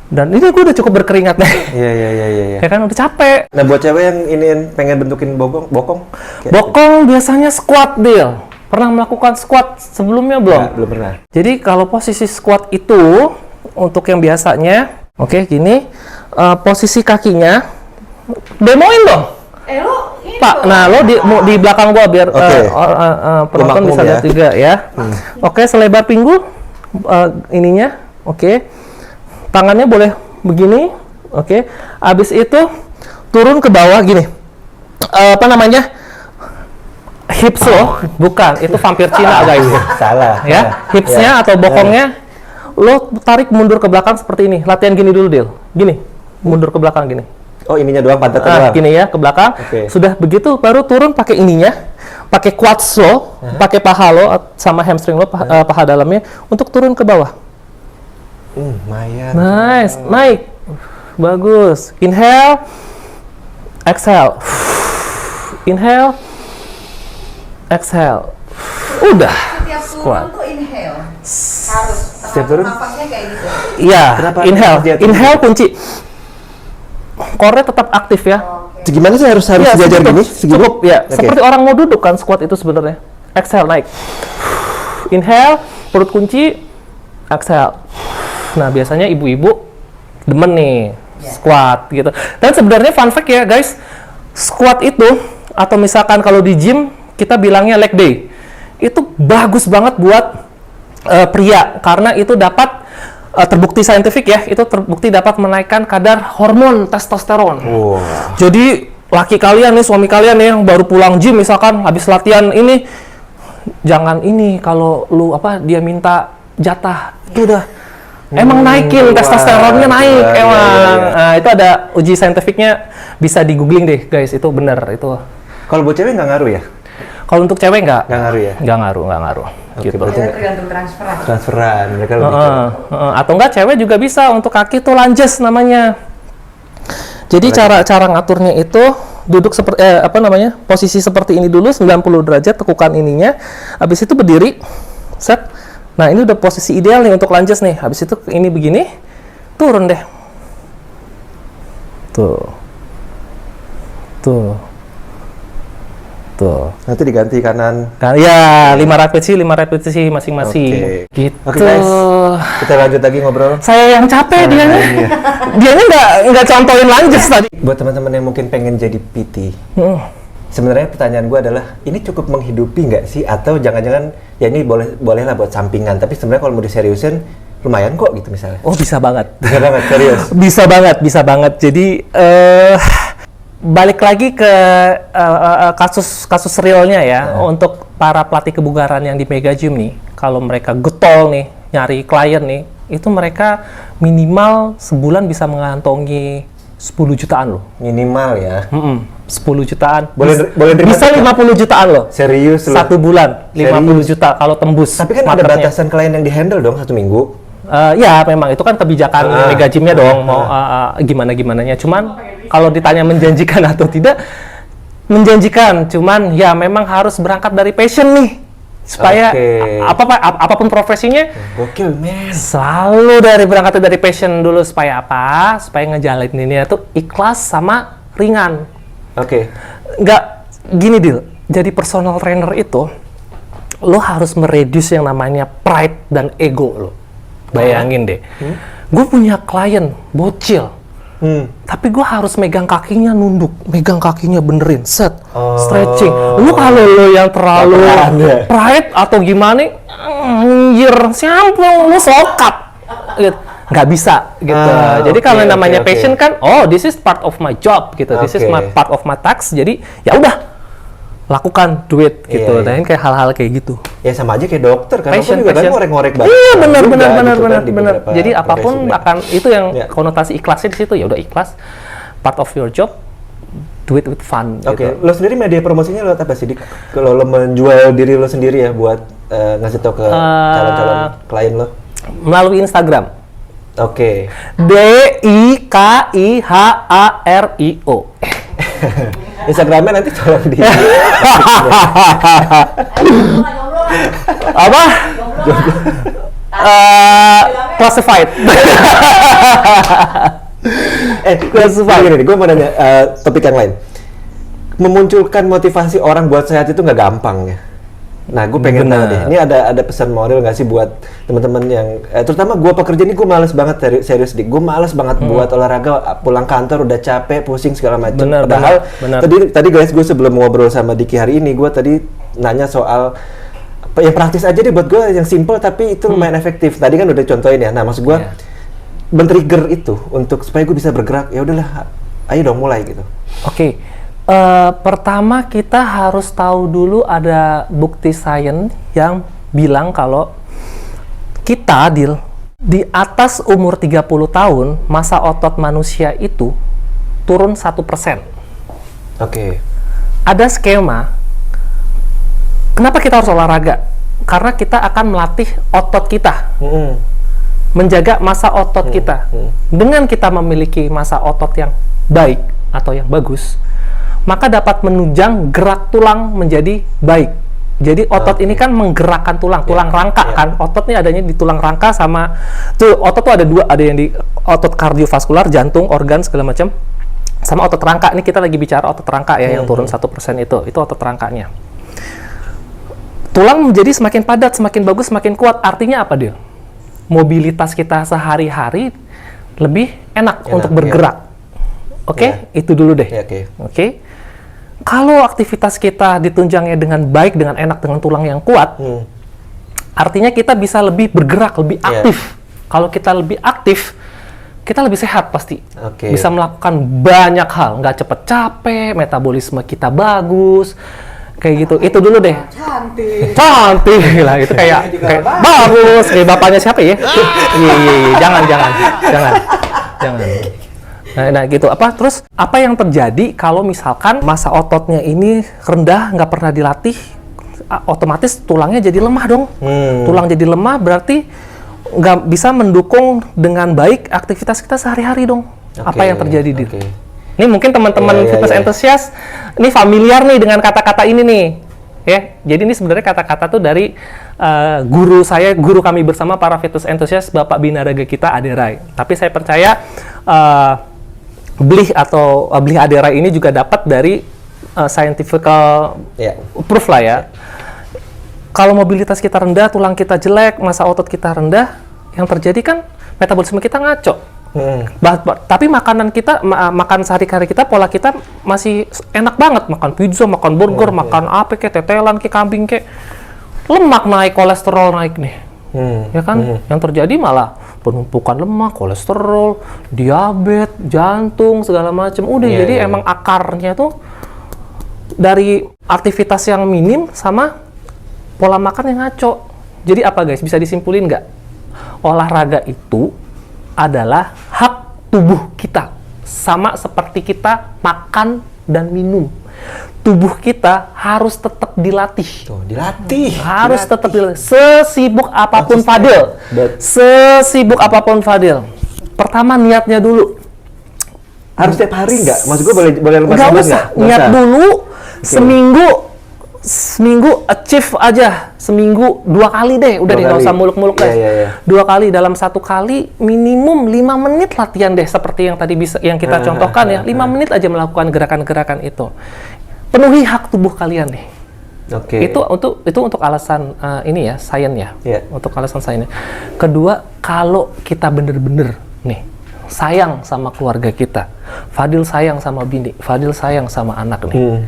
Dan ini gue udah cukup berkeringat nih. Iya. Ya kan udah capek. Nah, buat cewek yang pengen bentukin bokong? Bokong biasanya squat, Dil. Pernah melakukan squat sebelumnya belum? Belum pernah. Jadi kalau posisi squat itu untuk yang biasanya, oke, gini, posisi kakinya, demoin dong. Lo ini Pak, nah lo di belakang gua biar penonton bisa lihat juga ya. Oke, selebar pinggul ininya, oke. Tangannya boleh begini, oke. Abis itu turun ke bawah gini. Hips lo, bukan, itu vampir Cina guys. Salah. Ya, hipsnya atau bokongnya, lo tarik mundur ke belakang seperti ini. Latihan gini dulu, Dil. Gini, mundur ke belakang gini. Oh, ininya doang, pantatnya doang. Gini ya, ke belakang. Okay. Sudah begitu, baru turun pakai ininya. pakai quads lo, pakai paha lo sama hamstring lo, paha dalamnya untuk turun ke bawah. Lumayan. Nice, naik. Bagus. Inhale, exhale. Inhale, exhale. Udah. Setiap Squat. turun tuh inhale. Harus. Setiap turun? Napasnya kayak gitu. Iya, Kenapa inhale. dia tuh- Inhale kunci. Core tetap aktif ya. Gimana sih harus Iya, diajar cukup, gini? Segini? cukup ya. Oke. Seperti orang mau duduk kan squat itu sebenarnya. Exhale naik. Inhale, perut kunci, exhale. Nah, biasanya ibu-ibu demen nih squat gitu. Dan sebenarnya fun fact ya guys, squat itu atau misalkan kalau di gym kita bilangnya leg day. Itu bagus banget buat pria karena itu dapat terbukti saintifik ya, itu terbukti dapat menaikkan kadar hormon testosteron. Jadi laki kalian nih, suami kalian nih yang baru pulang gym misalkan habis latihan ini, jangan ini kalau lu dia minta jatah itu udah emang naikin testosteronnya naik emang. Nah, itu ada uji saintifiknya, bisa di googling deh guys, itu bener itu. Kalau buat cewek nggak ngaruh ya? Kalau untuk cewek nggak Nggak ngaruh ya? nggak ngaruh Oke, gitu. berarti Kita tergantung transferan. transferan mereka lebih ke Atau enggak cewek juga bisa untuk kaki tuh lunges namanya. Jadi cara ngaturnya itu duduk seperti posisi seperti ini dulu 90 derajat, tekukan ininya. Habis itu berdiri. Set. Nah, ini udah posisi ideal nih untuk lunges nih. Habis itu ini begini. Turun deh. Tuh. nanti diganti kanan. Kan ya 5 repetisi masing-masing. Oke. Gitu. Oke, guys. Kita lanjut lagi ngobrol. Saya yang capek dianya. Dianya nggak contohin lunges tadi. Buat teman-teman yang mungkin pengen jadi PT, sebenarnya pertanyaan gue adalah ini cukup menghidupi nggak sih, atau jangan-jangan ya ini bolehlah buat sampingan, tapi sebenarnya kalau mau diseriusin lumayan kok gitu misalnya. Oh, bisa banget. Bisa banget, serius. Bisa banget. Jadi balik lagi ke kasus realnya ya, untuk para pelatih kebugaran yang di Mega Gym nih, kalau mereka getol nih nyari klien nih, itu mereka minimal sebulan bisa mengantongi 10 jutaan loh. Minimal ya. 10 jutaan. Boleh terima bisa nggak? 50 jutaan loh. Serius loh. Satu bulan 50 juta kalau tembus. Tapi kan ada marketnya. batasan klien yang di-handle dong 1 minggu. Ya memang itu kan kebijakan Mega Gym-nya dong, mau gimana-gimananya. Cuman kalau ditanya menjanjikan atau tidak, menjanjikan. Cuman ya memang harus berangkat dari passion nih, supaya apapun profesinya, Gokil, men. selalu berangkat dari passion dulu, supaya apa? Supaya ngejalaninnya tuh ikhlas sama ringan. Oke. Nggak gini Dil, jadi personal trainer itu lo harus mereduce yang namanya pride dan ego lo. Bayangin deh, gue punya klien bocil, tapi gue harus megang kakinya nunduk, megang kakinya benerin, stretching. Lu kalau lo yang terlalu pride atau gimana, anjir, siapa lu sokap, gitu. Nggak bisa gitu. Jadi kalau namanya passion kan, this is part of my job gitu, this is my part of my task. Jadi ya udah, lakukan, duit gitu. Dan kayak hal-hal kayak gitu. Ya sama aja kayak dokter kan, Passion, aku juga passion. kan ngorek-ngorek banget. Iya, benar. beberapa Jadi apapun profesi. akan itu yang konotasi ikhlasnya di situ, ya udah ikhlas, part of your job, do it with fun. Oke, Gitu. lo sendiri media promosinya lewat apa sih, Dik? Kalau lo menjual diri lo sendiri ya buat ngasih tau ke calon-calon klien lo? Melalui Instagram. Oke. DIKIHARIO. Instagramnya nanti tolong di. Apa? Classified. Gini, gue mau nanya topik yang lain. Memunculkan motivasi orang buat sehat itu nggak gampang ya. Nah, gue pengen tahu deh. Ini ada pesan moral nggak sih buat teman-teman yang, terutama gue pekerja ini, gue males banget serius Dik. Gue males banget buat olahraga, pulang kantor udah capek, pusing segala macam. Padahal tadi guys, gue sebelum ngobrol sama Diki hari ini, gue tadi nanya soal yang praktis aja deh buat gue, yang simple tapi itu lumayan efektif. Tadi kan udah contohin ya. Nah, maksud gue men-trigger itu untuk supaya gue bisa bergerak. Ya udahlah, ayo dong mulai gitu. Oke. Pertama kita harus tahu dulu ada bukti sains yang bilang kalau kita di atas umur 30 tahun masa otot manusia itu turun 1%. Oke. Ada skema Kenapa kita harus olahraga? Karena kita akan melatih otot kita, menjaga massa otot kita. Dengan kita memiliki massa otot yang baik atau yang bagus, maka dapat menunjang gerak tulang menjadi baik. Jadi otot ini kan menggerakkan tulang rangka kan. Otot ini adanya di tulang rangka sama tuh otot tuh ada dua, ada yang di otot kardiovaskular, jantung, organ segala macam, sama otot rangka. Ini kita lagi bicara otot rangka ya yang turun 1% itu otot rangkanya. Tulang menjadi semakin padat, semakin bagus, semakin kuat. Artinya apa dia? Mobilitas kita sehari-hari lebih enak untuk bergerak. Oke? Itu dulu deh. Oke? Kalau aktivitas kita ditunjangnya dengan baik, dengan enak, dengan tulang yang kuat, artinya kita bisa lebih bergerak, lebih aktif. Kalau kita lebih aktif, kita lebih sehat pasti. Bisa melakukan banyak hal, nggak cepet capek, metabolisme kita bagus. Kayak gitu, itu dulu deh. Cantik lah, itu kayak bagus. Kayak bapaknya siapa ya? Iya, jangan. Nah, gitu. Terus apa yang terjadi kalau misalkan massa ototnya ini rendah, nggak pernah dilatih, otomatis tulangnya jadi lemah dong. Tulang jadi lemah berarti nggak bisa mendukung dengan baik aktivitas kita sehari-hari dong. Apa yang terjadi di? Ini mungkin teman-teman fitness enthusiast ini familiar nih dengan kata-kata ini nih, ya. Jadi ini sebenarnya kata-kata tuh dari guru kami bersama para fitness enthusiast, Bapak Binaraga kita Aderai. Tapi saya percaya Blih Aderai ini juga dapat dari scientific proof lah ya. Kalau mobilitas kita rendah, tulang kita jelek, massa otot kita rendah, yang terjadi kan metabolisme kita ngaco. Tapi makanan kita, makan sehari-hari kita, pola kita masih enak banget, makan pizza, makan burger, makan apa kayak tetelan kayak kambing kayak, lemak naik, kolesterol naik nih, ya kan? Yang terjadi malah penumpukan lemak, kolesterol, diabetes, jantung segala macam. Jadi emang akarnya tuh dari aktivitas yang minim sama pola makan yang ngaco. Jadi apa guys? Bisa disimpulin nggak? Olahraga itu adalah hak tubuh kita, sama seperti kita makan dan minum. Tubuh kita harus tetap dilatih. Harus tetap dilatih. Sesibuk apapun Fadil. Sesibuk apapun Fadil. Pertama niatnya dulu. Harus setiap hari nggak? Maksud gue boleh lepas nggak usah. Niat dulu. Seminggu achieve aja, seminggu 2 kali deh, udah deh nggak usah muluk-muluk guys. 2 kali, dalam 1 kali minimum 5 menit latihan deh, seperti yang tadi yang kita contohkan ya, 5 menit aja melakukan gerakan-gerakan itu. Penuhi hak tubuh kalian nih. Itu untuk alasan ini ya, sains ya, untuk alasan sains. Kedua, kalau kita bener-bener nih sayang sama keluarga kita, Fadil sayang sama bini, Fadil sayang sama anak nih.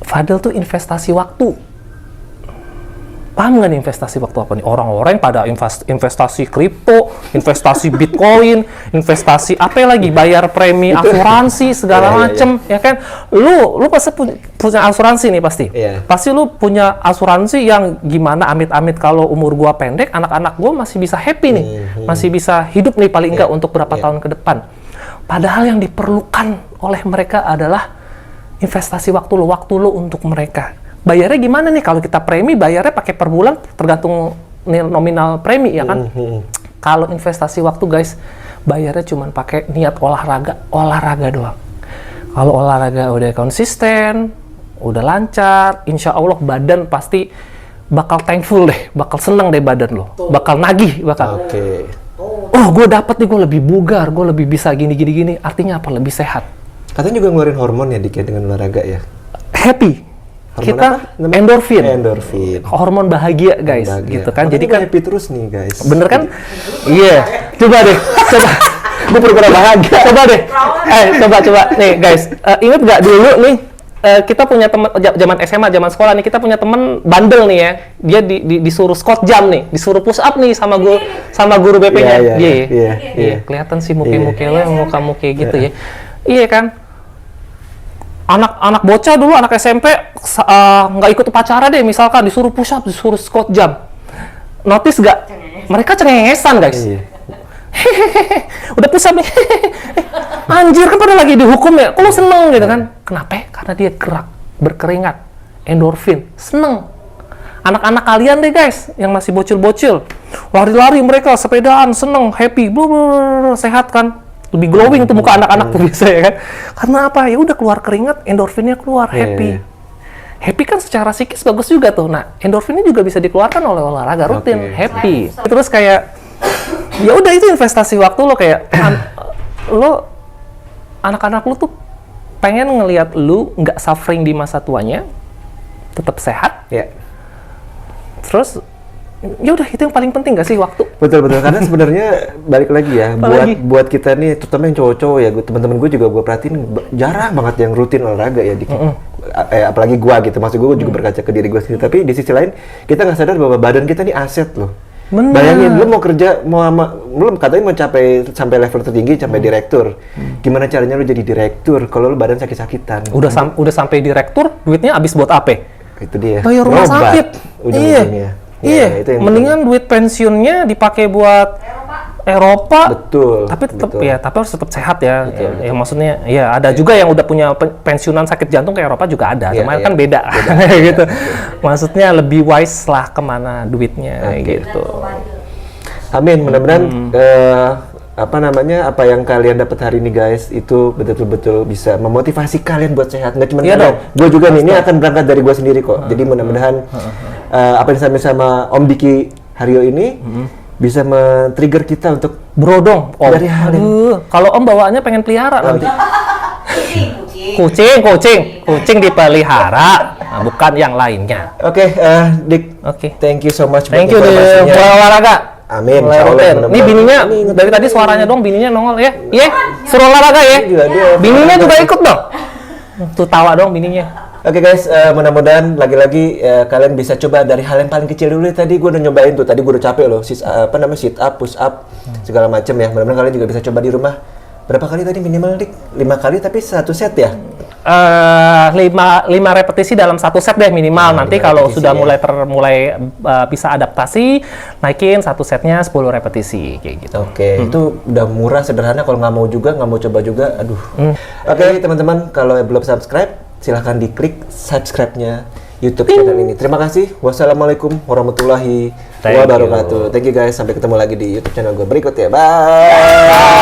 Fadil tuh investasi waktu. Paham nggak nih investasi waktu apa nih? Orang-orang pada investasi kripto, investasi bitcoin, investasi apa lagi? Bayar premi asuransi segala macem, ya kan? Lu pasti punya asuransi nih pasti. Pasti lu punya asuransi yang gimana amit-amit kalau umur gua pendek, anak-anak gua masih bisa happy nih, masih bisa hidup nih paling enggak untuk berapa tahun ke depan. Padahal yang diperlukan oleh mereka adalah investasi waktu lo untuk mereka. Bayarnya gimana nih? Kalau kita premi, bayarnya pakai per bulan, tergantung nominal premi, ya kan? Kalau investasi waktu, guys, bayarnya cuma pakai niat olahraga doang. Kalau olahraga udah konsisten, udah lancar, insya Allah badan pasti bakal thankful deh, bakal seneng deh badan lo, bakal nagih, bakal. Oh, gue dapet nih, gue lebih bugar, gue lebih bisa gini. Artinya apa? Lebih sehat. Katanya juga ngeluarin hormon ya Dik, dengan olahraga ya? Happy. Hormon kita apa? endorfin. Hormon bahagia guys, gitu kan. Jadi kan happy terus nih guys. Bener kan? Iya. Coba deh. Gue pura-pura bahagia. Coba deh. Coba nih guys. Ingat nggak dulu nih? Kita punya teman zaman SMA, zaman sekolah nih, kita punya teman bandel nih ya. Dia disuruh squat jam nih, disuruh push up nih sama guru BP-nya. Iya. Kelihatan sih muka-muka lo, muka-muka gitu ya. Iya kan? Anak bocah dulu, anak SMP nggak ikut upacara deh, misalkan disuruh push up, disuruh squat jam. Notice nggak? Mereka cengengesan guys. Udah push up nih. Anjir, kan pada lagi dihukum ya. Kok lu seneng gitu kan? Kenapa? Karena dia gerak, berkeringat. endorfin, seneng. Anak-anak kalian deh guys, yang masih bocil-bocil, lari-lari mereka, sepedaan, seneng, happy, sehat kan, lebih glowing tuh muka anak-anak tuh biasa ya kan. Karena apa? Ya udah keluar keringat, endorfinnya keluar, happy. Happy kan secara psikis bagus juga tuh. Nah, endorfinnya juga bisa dikeluarkan oleh olahraga rutin, happy. Terus kayak, ya udah itu investasi waktu lo kayak, lo anak-anak lo tuh pengen ngelihat lu nggak suffering di masa tuanya, tetap sehat. Terus ya udah itu yang paling penting gak sih, waktu? Betul karena sebenarnya balik lagi ya buat kita nih, terutama yang cowok-cowok ya, teman-teman gue juga gue perhatiin jarang banget yang rutin olahraga ya, apalagi gue gitu, maksud gue juga berkaca ke diri gue sendiri. Tapi di sisi lain kita nggak sadar bahwa badan kita nih aset loh. Bener. Bayangin lu mau kerja, belum katanya mau sampai level tertinggi, sampai direktur. Gimana caranya lu jadi direktur kalau lu badan sakit-sakitan? Udah sampai direktur, duitnya habis buat apa? Itu dia. Bayar rumah sakit. Ujung-ujungnya. Iya. Itu yang Mendingan duit pensiunnya dipakai buat Eropa. Betul. Tapi tetap betul. ya, tapi harus tetap sehat ya. Betul. Ya maksudnya, ya ada juga yang udah punya pensiunan sakit jantung ke Eropa juga ada. Cuma kan beda. Gitu. Maksudnya lebih wise lah kemana duitnya gitu. Amin. Mudah-mudahan apa yang kalian dapat hari ini guys itu betul-betul bisa memotivasi kalian buat sehat. Nggak cuma kalian, gue juga nih, ini akan berangkat dari gue sendiri kok. Jadi mudah-mudahan apa yang disampaikan sama Om Diki Haryo ini bisa men-trigger kita untuk Brodong, Om. dari hal ini. Kalau Om bawaannya pengen pelihara nanti. Kucing dipelihara, bukan yang lainnya. Oke, Dik. Thank you so much. Thank you, Dik. Mulai olahraga. Amin. Ini bininya dari tadi suaranya dong, bininya nongol ya. Iya, suruh olahraga ya. Bininya juga ikut dong. Tuh tawa dong bininya. Oke guys, mudah-mudahan lagi-lagi kalian bisa coba dari hal yang paling kecil dulu. Tadi gue udah nyobain tuh, tadi gue udah capek loh, sit up, push up, segala macem ya. Mudah-mudahan kalian juga bisa coba di rumah. Berapa kali tadi minimal, Dik? 5 kali tapi satu set ya? 5 repetisi dalam satu set deh minimal. Nanti kalau sudah mulai bisa adaptasi, naikin satu setnya 10 repetisi kayak gitu. Oke, itu udah murah, sederhana. Kalau nggak mau coba juga, aduh. Oke, teman-teman, kalau belum subscribe, silahkan diklik subscribe-nya YouTube channel ini. Terima kasih. Wassalamualaikum warahmatullahi wabarakatuh. Thank you guys. Sampai ketemu lagi di YouTube channel gue berikut ya. Bye.